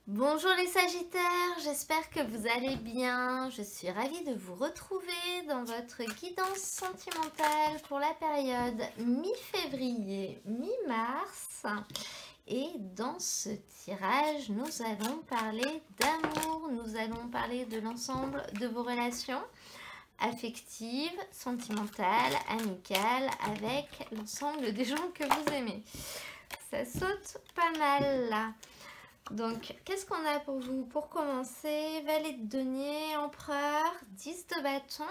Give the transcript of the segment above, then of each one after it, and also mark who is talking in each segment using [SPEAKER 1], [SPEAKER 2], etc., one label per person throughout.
[SPEAKER 1] Bonjour les Sagittaires, j'espère que vous allez bien. Je suis ravie de vous retrouver dans votre guidance sentimentale pour la période mi-février, mi-mars. Et dans ce tirage, nous allons parler d'amour, nous allons parler de l'ensemble de vos relations affectives, sentimentales, amicales, avec l'ensemble des gens que vous aimez. Ça saute pas mal là. Donc, qu'est-ce qu'on a pour vous? Pour commencer, valet de denier, empereur, 10 de bâton.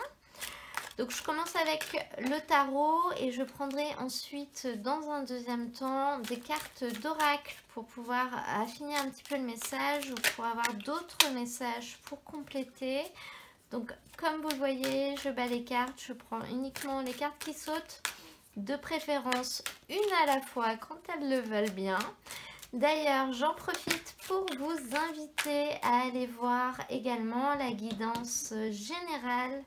[SPEAKER 1] Donc, je commence avec le tarot et je prendrai ensuite, dans un deuxième temps, des cartes d'oracle pour pouvoir affiner un petit peu le message ou pour avoir d'autres messages pour compléter. Donc, comme vous le voyez, je bats les cartes, je prends uniquement les cartes qui sautent, de préférence une à la fois quand elles le veulent bien. D'ailleurs, j'en profite pour vous inviter à aller voir également la guidance générale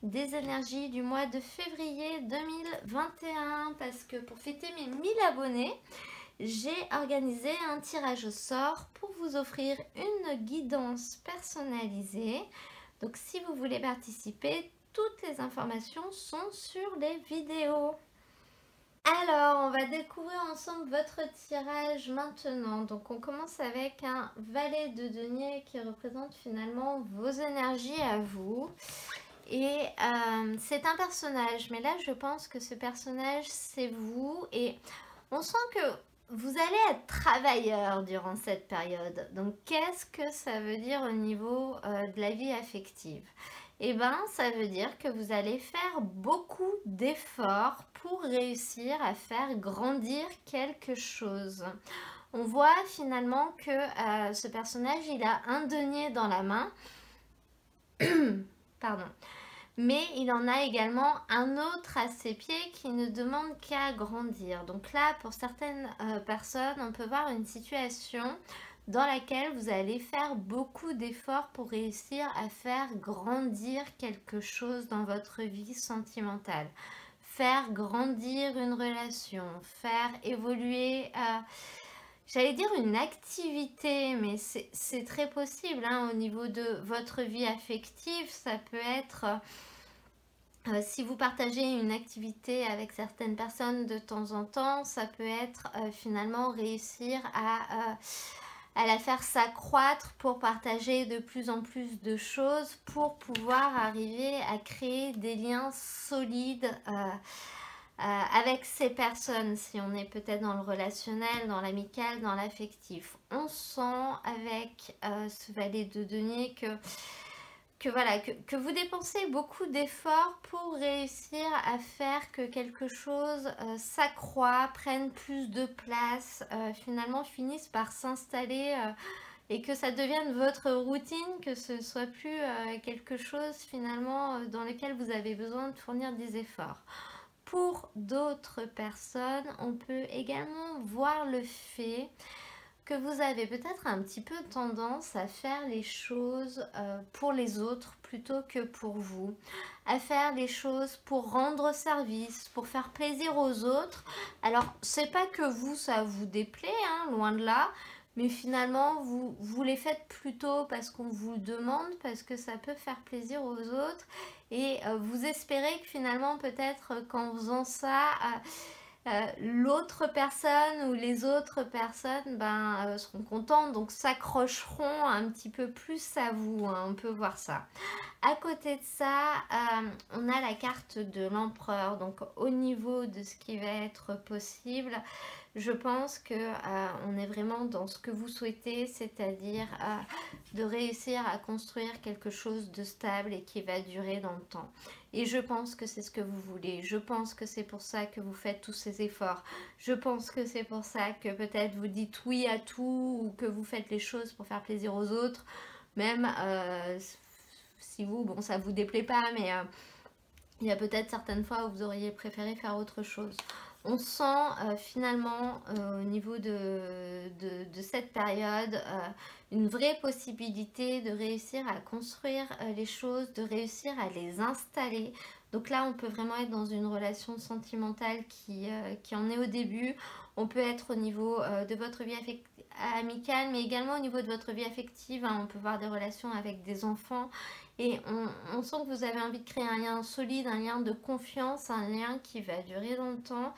[SPEAKER 1] des énergies du mois de février 2021 parce que pour fêter mes 1000 abonnés, j'ai organisé un tirage au sort pour vous offrir une guidance personnalisée. Donc si vous voulez participer, toutes les informations sont sur les vidéos. Alors, on va découvrir ensemble votre tirage maintenant. Donc, on commence avec un valet de denier qui représente finalement vos énergies à vous. Et c'est un personnage, mais là, je pense que ce personnage, c'est vous. Et on sent que vous allez être travailleur durant cette période. Donc, qu'est-ce que ça veut dire au niveau de la vie affective? Eh bien, ça veut dire que vous allez faire beaucoup d'efforts pour réussir à faire grandir quelque chose. On voit finalement que ce personnage, il a un denier dans la main. Pardon. Mais il en a également un autre à ses pieds qui ne demande qu'à grandir. Donc là, pour certaines personnes, on peut voir une situation dans laquelle vous allez faire beaucoup d'efforts pour réussir à faire grandir quelque chose dans votre vie sentimentale. Faire grandir une relation, faire évoluer, j'allais dire une activité, mais c'est très possible hein, au niveau de votre vie affective. Ça peut être, si vous partagez une activité avec certaines personnes de temps en temps, ça peut être finalement réussir à la faire s'accroître pour partager de plus en plus de choses, pour pouvoir arriver à créer des liens solides avec ces personnes, si on est peut-être dans le relationnel, dans l'amical, dans l'affectif. On sent avec ce valet de denier que vous dépensez beaucoup d'efforts pour réussir à faire que quelque chose s'accroît, prenne plus de place, finalement finisse par s'installer et que ça devienne votre routine, que ce soit plus quelque chose finalement dans lequel vous avez besoin de fournir des efforts. Pour d'autres personnes, on peut également voir le fait que vous avez peut-être un petit peu tendance à faire les choses pour les autres plutôt que pour vous, à faire les choses pour rendre service, pour faire plaisir aux autres. Alors, c'est pas que vous, ça vous déplaît, hein, loin de là, mais finalement, vous les faites plutôt parce qu'on vous le demande, parce que ça peut faire plaisir aux autres, et vous espérez que finalement, peut-être qu'en faisant ça, l'autre personne ou les autres personnes seront contentes, donc s'accrocheront un petit peu plus à vous, hein, on peut voir ça. À côté de ça, on a la carte de l'empereur, donc au niveau de ce qui va être possible, je pense que on est vraiment dans ce que vous souhaitez, c'est-à-dire de réussir à construire quelque chose de stable et qui va durer dans le temps. Et je pense que c'est ce que vous voulez. Je pense que c'est pour ça que vous faites tous ces efforts. Je pense que c'est pour ça que peut-être vous dites oui à tout ou que vous faites les choses pour faire plaisir aux autres. Même si vous, bon, ça vous déplaît pas, mais il y a peut-être certaines fois où vous auriez préféré faire autre chose. On sent finalement au niveau de cette période une vraie possibilité de réussir à construire les choses, de réussir à les installer. Donc là, on peut vraiment être dans une relation sentimentale qui en est au début. On peut être au niveau de votre vie amicale, mais également au niveau de votre vie affective. Hein. On peut voir des relations avec des enfants. Et on sent que vous avez envie de créer un lien solide, un lien de confiance, un lien qui va durer dans le temps.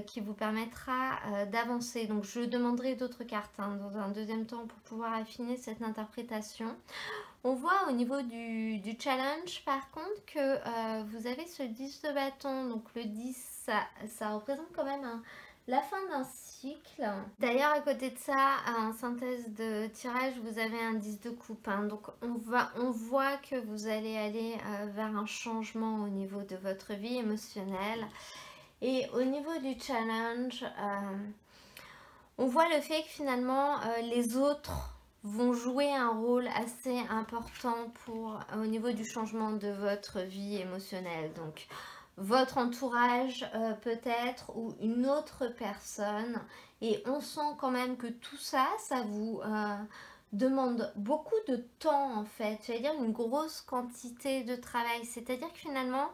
[SPEAKER 1] Qui vous permettra d'avancer. Donc je demanderai d'autres cartes hein, dans un deuxième temps pour pouvoir affiner cette interprétation. On voit au niveau du challenge par contre que vous avez ce 10 de bâton. Donc le 10 ça représente quand même la fin d'un cycle. D'ailleurs à côté de ça, en synthèse de tirage, vous avez un 10 de coupe. Hein. Donc on voit que vous allez aller vers un changement au niveau de votre vie émotionnelle. Et au niveau du challenge, on voit le fait que finalement les autres vont jouer un rôle assez important au niveau du changement de votre vie émotionnelle. Donc votre entourage peut-être ou une autre personne. Et on sent quand même que tout ça, ça vous demande beaucoup de temps en fait. C'est-à-dire une grosse quantité de travail. C'est-à-dire que finalement,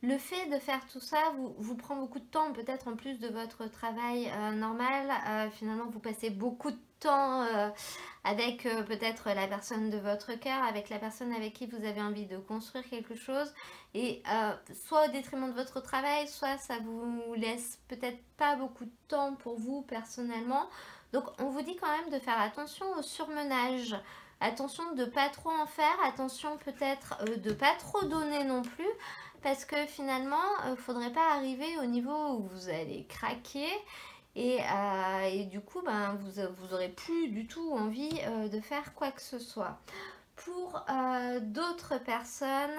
[SPEAKER 1] le fait de faire tout ça vous prend beaucoup de temps, peut-être en plus de votre travail normal. Finalement, vous passez beaucoup de temps avec peut-être la personne de votre cœur, avec la personne avec qui vous avez envie de construire quelque chose. Et soit au détriment de votre travail, soit ça vous laisse peut-être pas beaucoup de temps pour vous personnellement. Donc on vous dit quand même de faire attention au surmenage. Attention de ne pas trop en faire, attention peut-être de ne pas trop donner non plus. Parce que finalement, il ne faudrait pas arriver au niveau où vous allez craquer et du coup, ben, vous n'aurez plus du tout envie de faire quoi que ce soit. Pour d'autres personnes,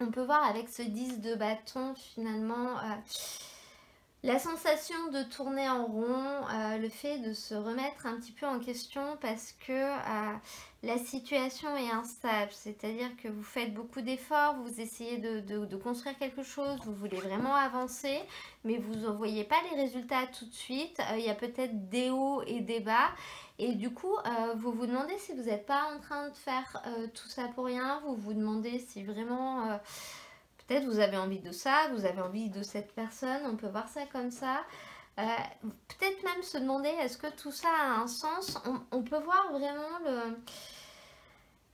[SPEAKER 1] on peut voir avec ce 10 de bâton finalement la sensation de tourner en rond, le fait de se remettre un petit peu en question parce que la situation est instable, c'est-à-dire que vous faites beaucoup d'efforts, vous essayez de construire quelque chose, vous voulez vraiment avancer, mais vous ne voyez pas les résultats tout de suite, il y a peut-être des hauts et des bas, et du coup, vous vous demandez si vous n'êtes pas en train de faire tout ça pour rien, vous vous demandez si vraiment... peut-être vous avez envie de ça, vous avez envie de cette personne, on peut voir ça comme ça. Peut-être même se demander est-ce que tout ça a un sens. On peut voir vraiment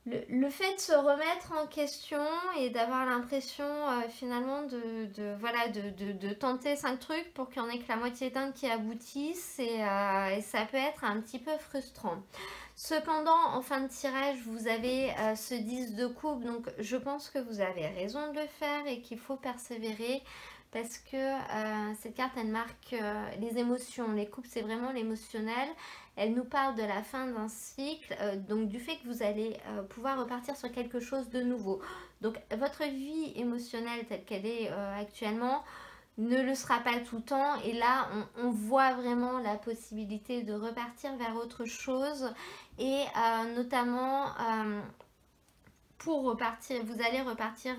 [SPEAKER 1] le fait de se remettre en question et d'avoir l'impression finalement de tenter 5 trucs pour qu'il n'y en ait que la moitié d'un qui aboutisse et ça peut être un petit peu frustrant. Cependant, en fin de tirage, vous avez ce 10 de coupe, donc je pense que vous avez raison de le faire et qu'il faut persévérer parce que cette carte, elle marque les émotions. Les coupes, c'est vraiment l'émotionnel. Elle nous parle de la fin d'un cycle, donc du fait que vous allez pouvoir repartir sur quelque chose de nouveau. Donc votre vie émotionnelle telle qu'elle est actuellement ne le sera pas tout le temps et là on voit vraiment la possibilité de repartir vers autre chose et notamment pour repartir, vous allez repartir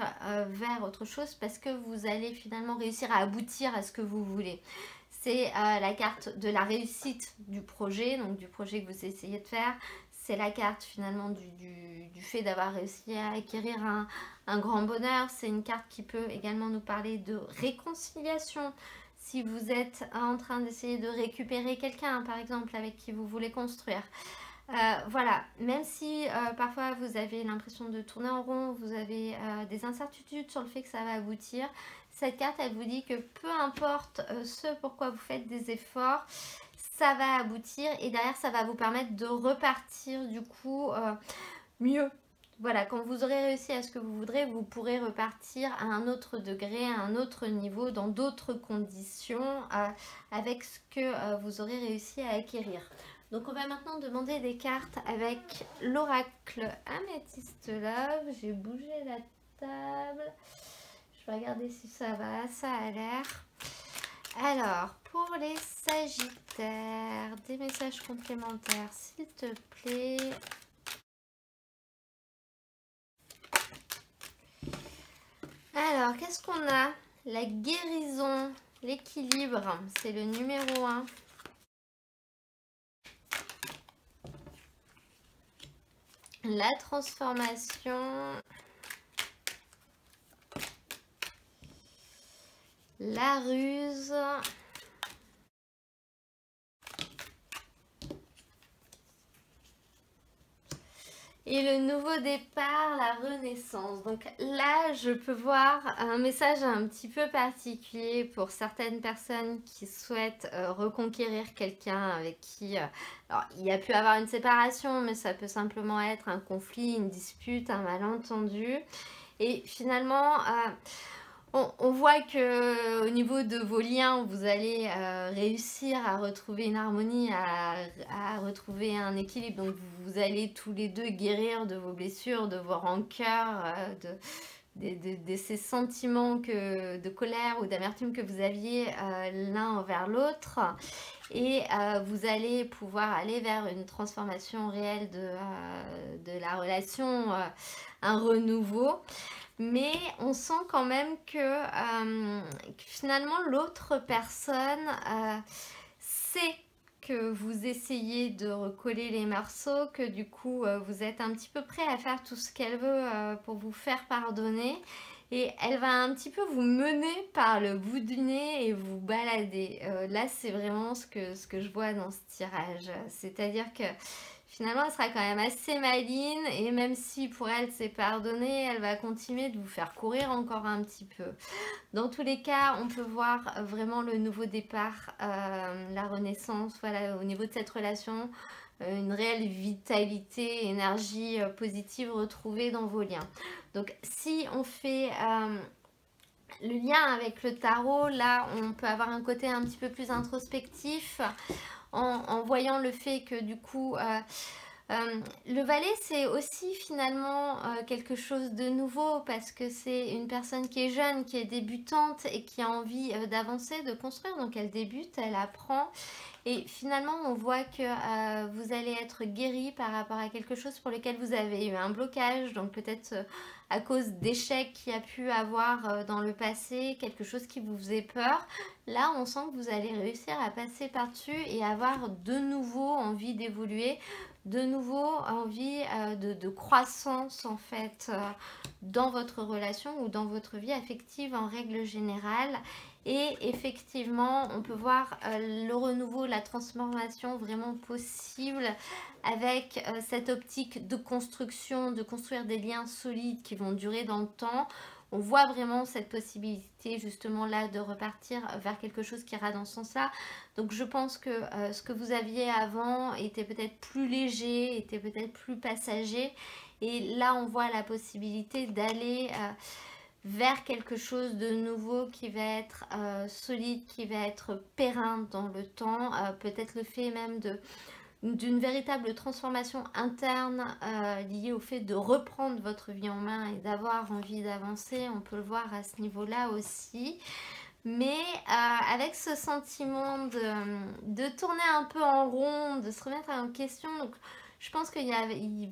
[SPEAKER 1] vers autre chose parce que vous allez finalement réussir à aboutir à ce que vous voulez. C'est la carte de la réussite du projet, donc du projet que vous essayez de faire. C'est la carte finalement du fait d'avoir réussi à acquérir un grand bonheur. C'est une carte qui peut également nous parler de réconciliation. Si vous êtes en train d'essayer de récupérer quelqu'un, par exemple, avec qui vous voulez construire. Voilà, même si parfois vous avez l'impression de tourner en rond, vous avez des incertitudes sur le fait que ça va aboutir, cette carte elle vous dit que peu importe ce pourquoi vous faites des efforts, ça va aboutir et derrière ça va vous permettre de repartir du coup mieux. Voilà, quand vous aurez réussi à ce que vous voudrez, vous pourrez repartir à un autre degré, à un autre niveau, dans d'autres conditions, avec ce que vous aurez réussi à acquérir. Donc on va maintenant demander des cartes avec l'oracle Amethyst Love. J'ai bougé la table. Je vais regarder si ça va, ça a l'air. Alors, pour les Sagittaires, des messages complémentaires, s'il te plaît. Alors, qu'est-ce qu'on a? La guérison, l'équilibre, c'est le numéro 1. La transformation, la ruse Et le nouveau départ, la renaissance. Donc là, je peux voir un message un petit peu particulier pour certaines personnes qui souhaitent reconquérir quelqu'un avec qui... alors, il y a pu avoir une séparation, mais ça peut simplement être un conflit, une dispute, un malentendu. Et finalement, on voit que au niveau de vos liens, vous allez réussir à retrouver une harmonie, à retrouver un équilibre. Donc vous allez tous les deux guérir de vos blessures, de vos rancœurs, de ces sentiments de colère ou d'amertume que vous aviez l'un envers l'autre. Et vous allez pouvoir aller vers une transformation réelle de la relation, un renouveau. Mais on sent quand même que finalement l'autre personne sait que vous essayez de recoller les morceaux, que du coup vous êtes un petit peu prêt à faire tout ce qu'elle veut pour vous faire pardonner. Et elle va un petit peu vous mener par le bout du nez et vous balader. Là, c'est vraiment ce que je vois dans ce tirage. C'est-à-dire que finalement, elle sera quand même assez maligne et même si pour elle c'est pardonné, elle va continuer de vous faire courir encore un petit peu. Dans tous les cas, on peut voir vraiment le nouveau départ, la renaissance, voilà, au niveau de cette relation, une réelle vitalité, énergie positive retrouvée dans vos liens. Donc si on fait le lien avec le tarot, là on peut avoir un côté un petit peu plus introspectif en voyant le fait que du coup le valet c'est aussi finalement quelque chose de nouveau parce que c'est une personne qui est jeune, qui est débutante et qui a envie d'avancer, de construire. Donc elle débute, elle apprend et finalement on voit que vous allez être guéri par rapport à quelque chose pour lequel vous avez eu un blocage. Donc peut-être à cause d'échecs qu'il y a pu avoir dans le passé, quelque chose qui vous faisait peur. Là on sent que vous allez réussir à passer par-dessus et avoir de nouveau envie d'évoluer, de nouveau envie de croissance en fait dans votre relation ou dans votre vie affective en règle générale. Et effectivement, on peut voir le renouveau, la transformation vraiment possible avec cette optique de construction, de construire des liens solides qui vont durer dans le temps. On voit vraiment cette possibilité justement là de repartir vers quelque chose qui ira dans ce sens-là. Donc je pense que ce que vous aviez avant était peut-être plus léger, était peut-être plus passager. Et là on voit la possibilité d'aller vers quelque chose de nouveau qui va être solide, qui va être périn dans le temps. Peut-être le fait même d'une véritable transformation interne liée au fait de reprendre votre vie en main et d'avoir envie d'avancer. On peut le voir à ce niveau-là aussi. Mais avec ce sentiment de tourner un peu en rond, de se remettre en question, donc je pense qu'il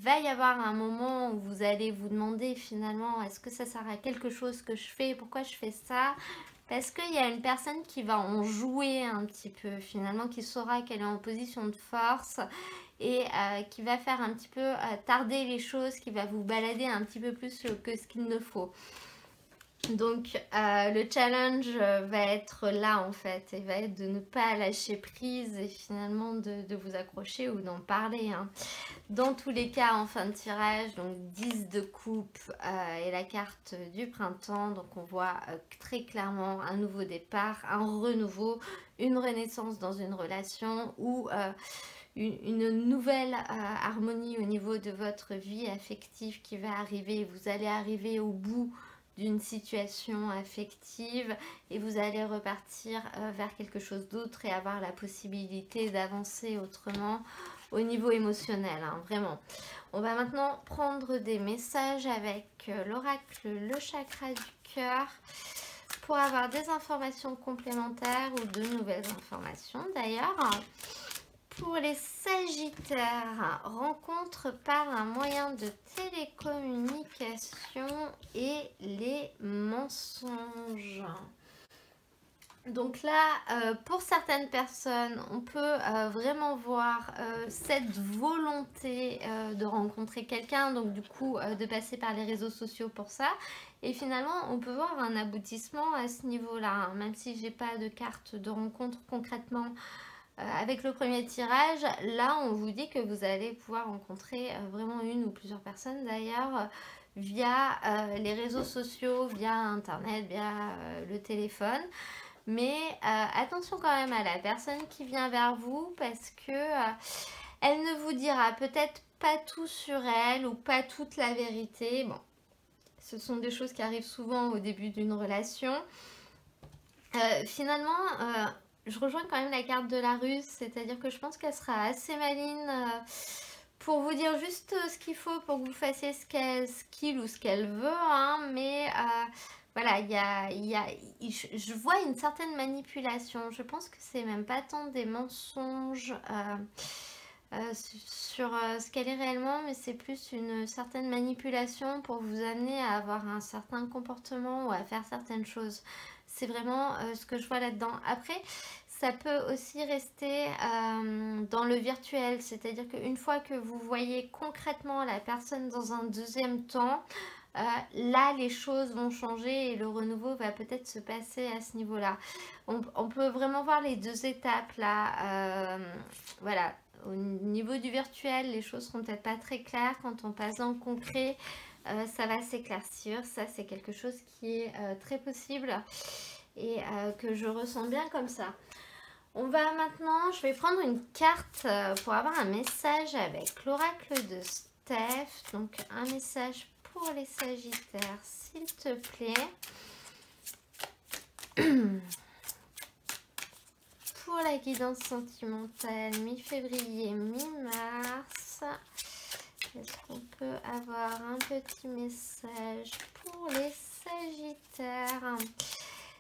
[SPEAKER 1] va y avoir un moment où vous allez vous demander finalement est-ce que ça sert à quelque chose que je fais, pourquoi je fais ça, parce qu'il y a une personne qui va en jouer un petit peu finalement, qui saura qu'elle est en position de force et qui va faire un petit peu tarder les choses, qui va vous balader un petit peu plus que ce qu'il ne faut. Donc le challenge va être là en fait, et va être de ne pas lâcher prise et finalement de vous accrocher ou d'en parler. Hein. Dans tous les cas, en fin de tirage, donc 10 de coupe et la carte du printemps. Donc on voit très clairement un nouveau départ, un renouveau, une renaissance dans une relation ou une nouvelle harmonie au niveau de votre vie affective qui va arriver. Vous allez arriver au bout d'une situation affective et vous allez repartir vers quelque chose d'autre et avoir la possibilité d'avancer autrement au niveau émotionnel, hein, vraiment. On va maintenant prendre des messages avec l'oracle, le chakra du cœur pour avoir des informations complémentaires ou de nouvelles informations d'ailleurs. Pour les Sagittaires, rencontre par un moyen de télécommunication et les mensonges. Donc là, pour certaines personnes, on peut vraiment voir cette volonté de rencontrer quelqu'un, donc du coup de passer par les réseaux sociaux pour ça. Et finalement, on peut voir un aboutissement à ce niveau-là, hein, même si j'ai pas de carte de rencontre concrètement avec le premier tirage, là on vous dit que vous allez pouvoir rencontrer vraiment une ou plusieurs personnes d'ailleurs via les réseaux sociaux, via internet, via le téléphone. Mais attention quand même à la personne qui vient vers vous parce que elle ne vous dira peut-être pas tout sur elle ou pas toute la vérité. Bon, ce sont des choses qui arrivent souvent au début d'une relation. Finalement, je rejoins quand même la carte de la ruse, c'est-à-dire que je pense qu'elle sera assez maligne pour vous dire juste ce qu'il faut pour que vous fassiez ce qu'il ou ce qu'elle veut, hein, mais voilà, je vois une certaine manipulation. Je pense que c'est même pas tant des mensonges sur ce qu'elle est réellement, mais c'est plus une certaine manipulation pour vous amener à avoir un certain comportement ou à faire certaines choses. C'est vraiment ce que je vois là-dedans. Après, ça peut aussi rester dans le virtuel, c'est-à-dire qu'une fois que vous voyez concrètement la personne dans un deuxième temps, là les choses vont changer et le renouveau va peut-être se passer à ce niveau-là. On peut vraiment voir les deux étapes là. Voilà, au niveau du virtuel, les choses seront peut-être pas très claires. Quand on passe dans le concret, ça va s'éclaircir. Ça, c'est quelque chose qui est très possible et que je ressens bien comme ça. On va maintenant, je vais prendre une carte pour avoir un message avec l'oracle de Steph. Donc un message pour les Sagittaires, s'il te plaît. Pour la guidance sentimentale, mi-février, mi-mars. Est-ce qu'on peut avoir un petit message pour les Sagittaires?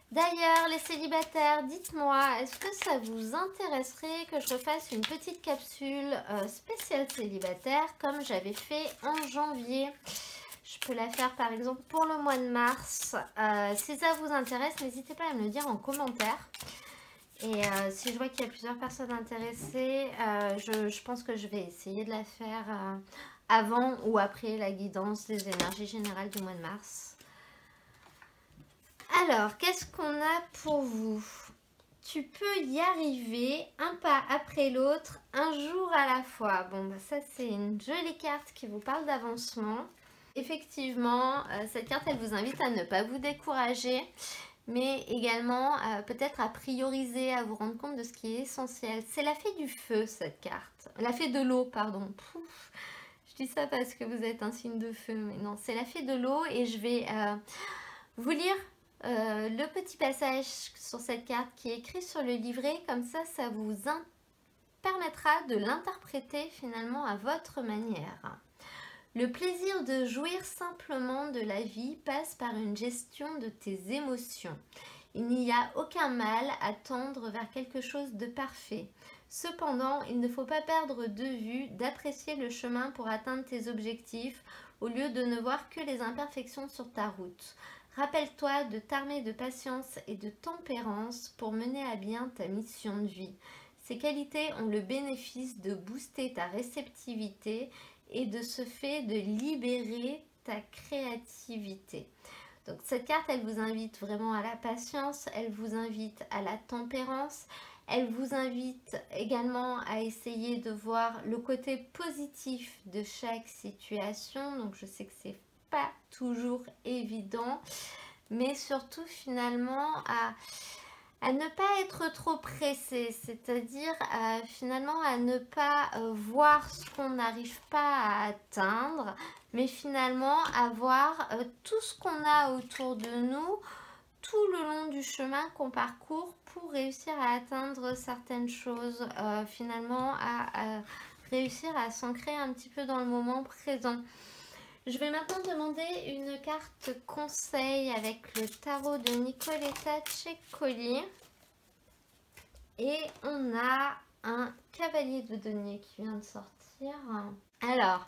[SPEAKER 1] D'ailleurs, les célibataires, dites-moi, est-ce que ça vous intéresserait que je refasse une petite capsule spéciale célibataire comme j'avais fait en janvier? Je peux la faire par exemple pour le mois de mars. Si ça vous intéresse, n'hésitez pas à me le dire en commentaire. Et si je vois qu'il y a plusieurs personnes intéressées, je pense que je vais essayer de la faire avant ou après la guidance des énergies générales du mois de mars. Alors, qu'est-ce qu'on a pour vous? Tu peux y arriver un pas après l'autre, un jour à la fois. Bon, bah ça c'est une jolie carte qui vous parle d'avancement. Effectivement, cette carte, elle vous invite à ne pas vous décourager, mais également peut-être à prioriser, à vous rendre compte de ce qui est essentiel. C'est la fée du feu, cette carte. La fée de l'eau, pardon. Pouf. Je dis ça parce que vous êtes un signe de feu, mais non, c'est la fée de l'eau et je vais vous lire le petit passage sur cette carte qui est écrit sur le livret. Comme ça vous permettra de l'interpréter finalement à votre manière. Le plaisir de jouir simplement de la vie passe par une gestion de tes émotions. Il n'y a aucun mal à tendre vers quelque chose de parfait. Cependant, il ne faut pas perdre de vue d'apprécier le chemin pour atteindre tes objectifs au lieu de ne voir que les imperfections sur ta route. Rappelle-toi de t'armer de patience et de tempérance pour mener à bien ta mission de vie. Ces qualités ont le bénéfice de booster ta réceptivité et de ce fait de libérer ta créativité. Donc cette carte, elle vous invite vraiment à la patience, elle vous invite à la tempérance, elle vous invite également à essayer de voir le côté positif de chaque situation. Donc je sais que c'est pas toujours évident, mais surtout finalement à ne pas être trop pressé, c'est-à-dire finalement à ne pas voir ce qu'on n'arrive pas à atteindre, mais finalement à voir tout ce qu'on a autour de nous tout le long du chemin qu'on parcourt pour réussir à atteindre certaines choses, finalement à réussir à s'ancrer un petit peu dans le moment présent. Je vais maintenant demander une carte conseil avec le tarot de Nicoletta Ceccoli. Et on a un cavalier de denier qui vient de sortir. Alors,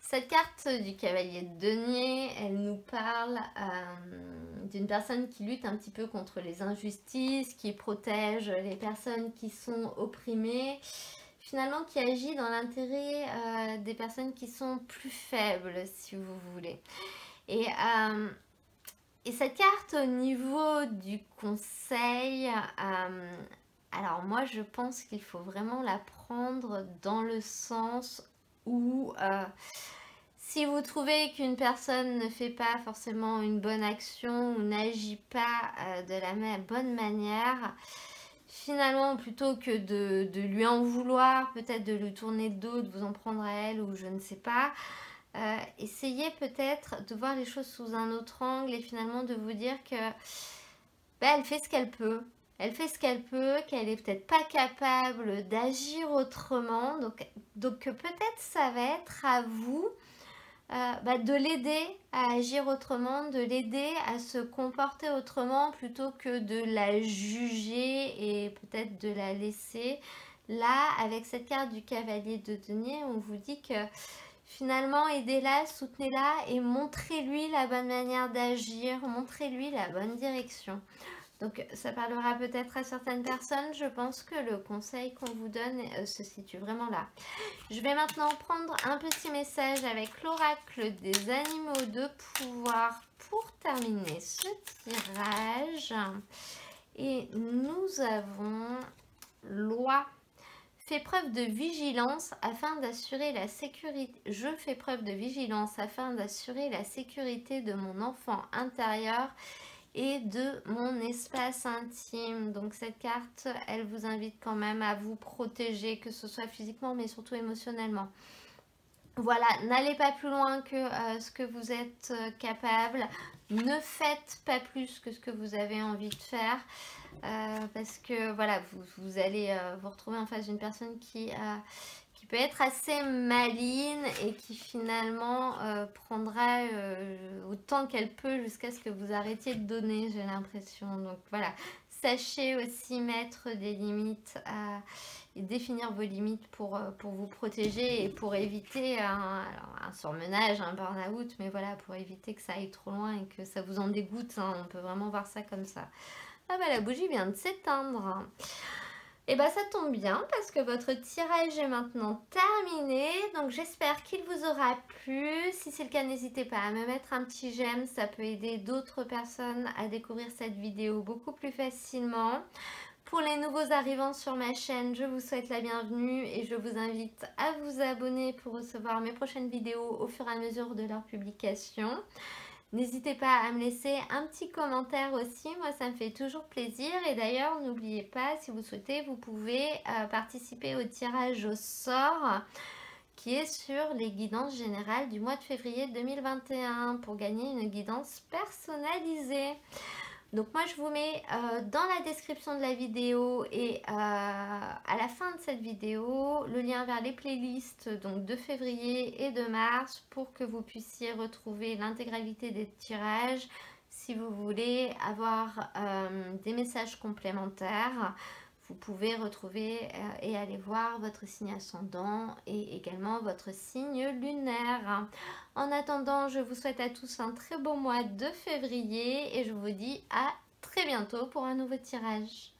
[SPEAKER 1] cette carte du cavalier de denier, elle nous parle d'une personne qui lutte un petit peu contre les injustices, qui protège les personnes qui sont opprimées, finalement qui agit dans l'intérêt des personnes qui sont plus faibles, si vous voulez. Et cette carte, au niveau du conseil, Alors moi, je pense qu'il faut vraiment la prendre dans le sens où si vous trouvez qu'une personne ne fait pas forcément une bonne action ou n'agit pas de la bonne manière, finalement, plutôt que de lui en vouloir, peut-être de lui tourner le dos, de vous en prendre à elle ou je ne sais pas, essayez peut-être de voir les choses sous un autre angle et finalement de vous dire que elle fait ce qu'elle peut. Elle fait ce qu'elle peut, qu'elle est peut-être pas capable d'agir autrement. Donc peut-être ça va être à vous de l'aider à agir autrement, de l'aider à se comporter autrement plutôt que de la juger et peut-être de la laisser. Là, avec cette carte du cavalier de denier, on vous dit que finalement, aidez-la, soutenez-la et montrez-lui la bonne manière d'agir, montrez-lui la bonne direction. Donc ça parlera peut-être à certaines personnes. Je pense que le conseil qu'on vous donne se situe vraiment là. Je vais maintenant prendre un petit message avec l'oracle des animaux de pouvoir pour terminer ce tirage. Et nous avons loi. Fais preuve de vigilance afin d'assurer la sécurité. Je fais preuve de vigilance afin d'assurer la sécurité de mon enfant intérieur et de mon espace intime. Donc cette carte, elle vous invite quand même à vous protéger, que ce soit physiquement mais surtout émotionnellement. Voilà, n'allez pas plus loin que ce que vous êtes capable. Ne faites pas plus que ce que vous avez envie de faire. Parce que voilà, vous allez vous retrouver en face d'une personne qui peut être assez maligne et qui finalement prendra autant qu'elle peut jusqu'à ce que vous arrêtiez de donner, j'ai l'impression. Donc voilà, sachez aussi mettre des limites et définir vos limites pour vous protéger et pour éviter un surmenage, un burn-out, mais voilà, pour éviter que ça aille trop loin et que ça vous en dégoûte, hein, on peut vraiment voir ça comme ça. Ah bah la bougie vient de s'éteindre. Et bah ça tombe bien parce que votre tirage est maintenant terminé. Donc j'espère qu'il vous aura plu. Si c'est le cas, n'hésitez pas à me mettre un petit j'aime. Ça peut aider d'autres personnes à découvrir cette vidéo beaucoup plus facilement. Pour les nouveaux arrivants sur ma chaîne, je vous souhaite la bienvenue et je vous invite à vous abonner pour recevoir mes prochaines vidéos au fur et à mesure de leur publication. N'hésitez pas à me laisser un petit commentaire aussi, moi ça me fait toujours plaisir. Et d'ailleurs, n'oubliez pas, si vous souhaitez, vous pouvez participer au tirage au sort qui est sur les guidances générales du mois de février 2021 pour gagner une guidance personnalisée. Donc moi je vous mets dans la description de la vidéo et à la fin de cette vidéo le lien vers les playlists donc de février et de mars pour que vous puissiez retrouver l'intégralité des tirages si vous voulez avoir des messages complémentaires. Vous pouvez retrouver et aller voir votre signe ascendant et également votre signe lunaire. En attendant, je vous souhaite à tous un très beau mois de février et je vous dis à très bientôt pour un nouveau tirage.